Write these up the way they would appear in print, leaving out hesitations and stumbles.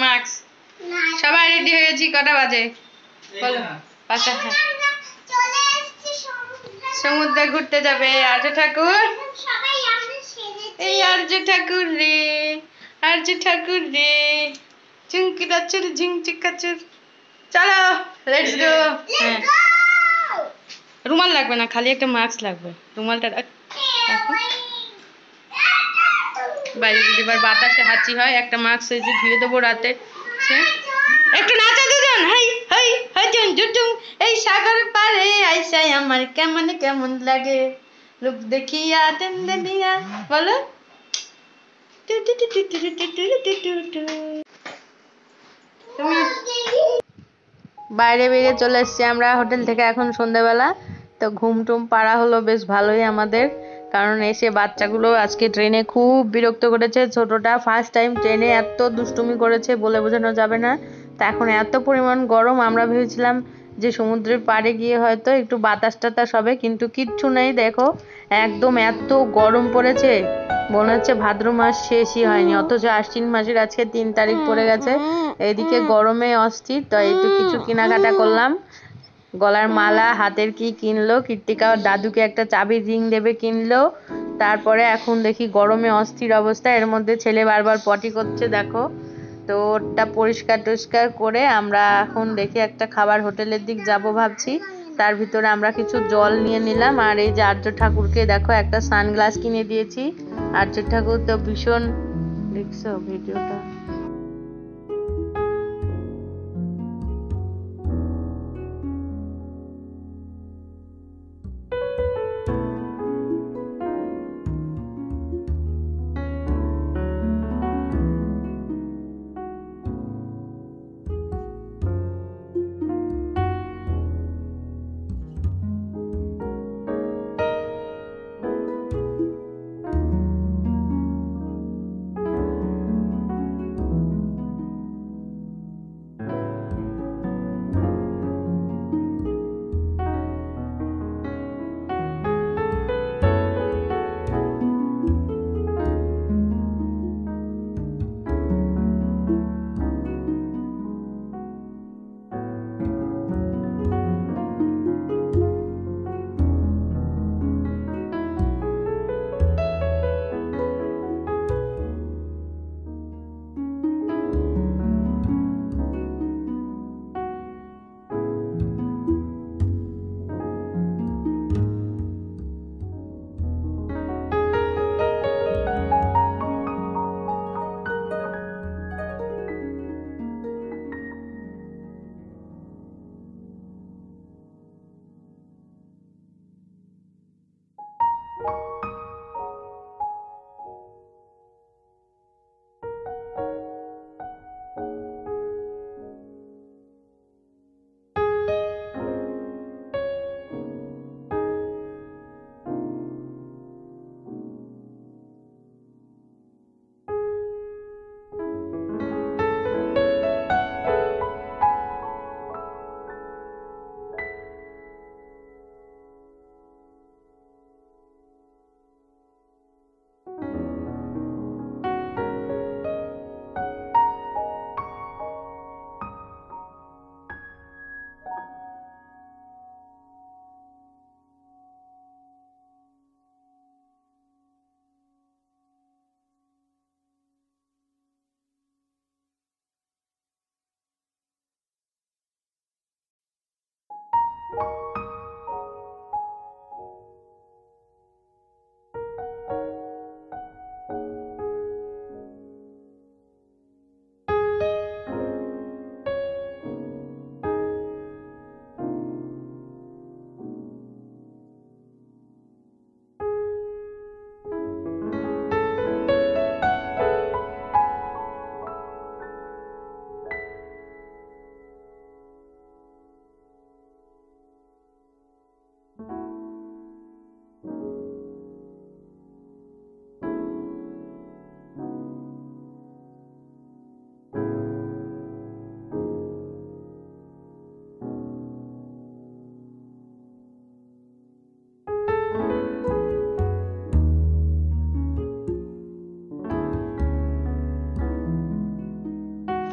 Mask সবাই ready হয়ে গেছি। কটা বাজে বলো? 5টা। সমুদ্রে ঘুরতে যাবে আর্য ঠাকুর। এই আর্য ঠাকুর রে, আর্য ঠাকুর রে, ঝুমকি রাচুর ঝিংচিকাচুর। চলো লেটস গো। হ্যাঁ, রুমাল লাগবে না, খালি একটা মাস্ক লাগবে। রুমালটা বাইরে যদি এবার বাতাসে হাঁচি হয়, একটা মাস্ক এই যে ধুয়ে দেবো রাতে। একটু নাচা দুজন, হাই হাই হাই জুন জুটুম। এই সাগর পারে আইসাই আমার কেমন কেমন লাগে, লোক দেখিয়া দেন্দিয়া। বলো তুমি। বাইরে বেরিয়ে চলে এসেছি আমরা হোটেল থেকে এখন সন্ধ্যাবেলা। তো ঘুম টুম পাড়া হলো বেশ ভালোই আমাদের, কারণ এসে বাচ্চাগুলো আজকে ট্রেনে খুব বিরক্ত করেছে। ছোটটা ফার্স্ট টাইম ট্রেনে এত দুষ্টুমি করেছে বলে বোঝানো যাবে না। তা এখন এত পরিমাণ গরম, আমরা ভেবেছিলাম যে সমুদ্রের পাড়ে গিয়ে হয়তো একটু বাতাস টাতাস হবে, কিন্তু কিচ্ছু নেই। দেখো একদম এত গরম পড়েছে, মনে হচ্ছে ভাদ্র মাস শেষই হয়নি, অথচ আশ্বিন মাসের আজকে 3 তারিখ পড়ে গেছে। এইদিকে গরমে অস্থির। তো একটু কিছু কেনাকাটা করলাম, গলার মালা, হাতের কি কিনলো কৃত্তিকা, দাদুকে একটা চাবির রিং দেবে কিনলো। তারপরে এখন দেখি গরমে অস্থির অবস্থা, এর মধ্যে ছেলে বারবার পটি করছে দেখো। তো ওটা পরিষ্কার টরিষ্কার করে আমরা এখন দেখি একটা খাবার হোটেলের দিক যাব ভাবছি। তার ভিতরে আমরা কিছু জল নিয়ে নিলাম, আর এই যে আর্য ঠাকুরকে দেখো একটা সানগ্লাস কিনে দিয়েছি। আর্য ঠাকুর তো ভীষণ, দেখছো ভিডিওটা?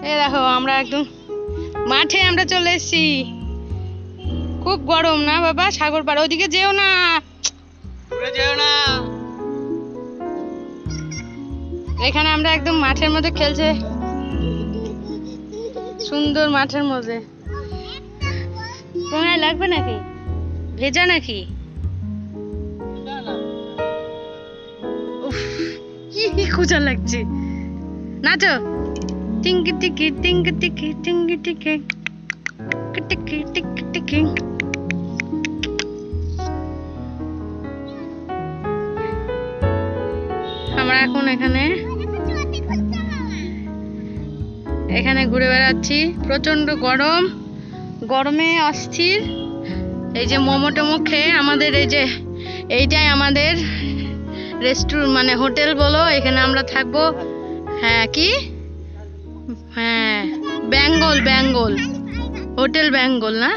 এই দেখো আমরা একদম মাঠে আমরা চলে এসেছি। খুব গরম না বাবা? সাগর পাড় ওইদিকে যেও না, যেও না। এখানে আমরা একদম মাঠের মধ্যে খেলছে, সুন্দর মাঠের মধ্যে। তোমার লাগবে নাকি? ভেজা নাকি? কি খোঁজা লাগছে। নাচো টিঙ্কি টিকি টিঙ্কি টিকি টিঙ্কি টিকি টিকি টিকি টিকি। আমরা এখন এখানে ঘুরে বেড়াচ্ছি। প্রচন্ড গরম, গরমে অস্থির। এই যে মোমো টোমো খেয়ে আমাদের এইটাই আমাদের রেস্টুরেন্ট মানে হোটেল বলো, এখানে আমরা থাকবো। হ্যাঁ কি? হ্যাঁ বেঙ্গল হোটেল বেঙ্গল না?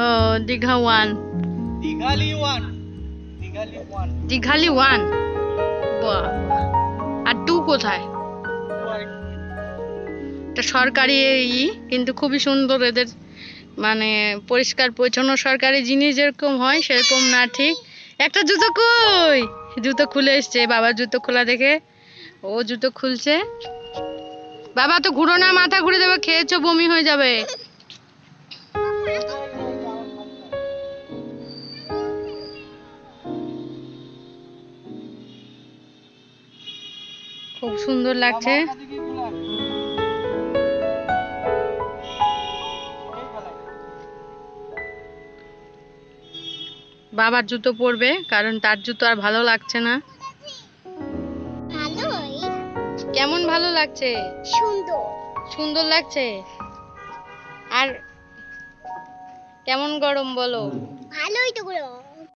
ও দীঘা ওয়ান, দীঘালি ওয়ান। আর টু কোথায়? এটা সরকারি কিন্তু খুবই সুন্দর। এদের মানে পরিষ্কার পরিচ্ছন্ন সরকারি জিনিস যেরকম হয় সেরকম না। ঠিক একটা জুতো কই? জুতো খুলে এসছে, বাবার জুতো খোলা দেখে ও জুতো খুলছে। বাবা তো ঘুরো না, মাথা ঘুরে যাবে, খেয়েছো বমি হয়ে যাবে। খুব সুন্দর লাগছে। বাবার জুতো পরবে কারণ তার জুতো আর ভালো লাগছে না। কেমন ভালো লাগছে? সুন্দর লাগছে। আর কেমন গরম বলো? ভালোই তো গরম।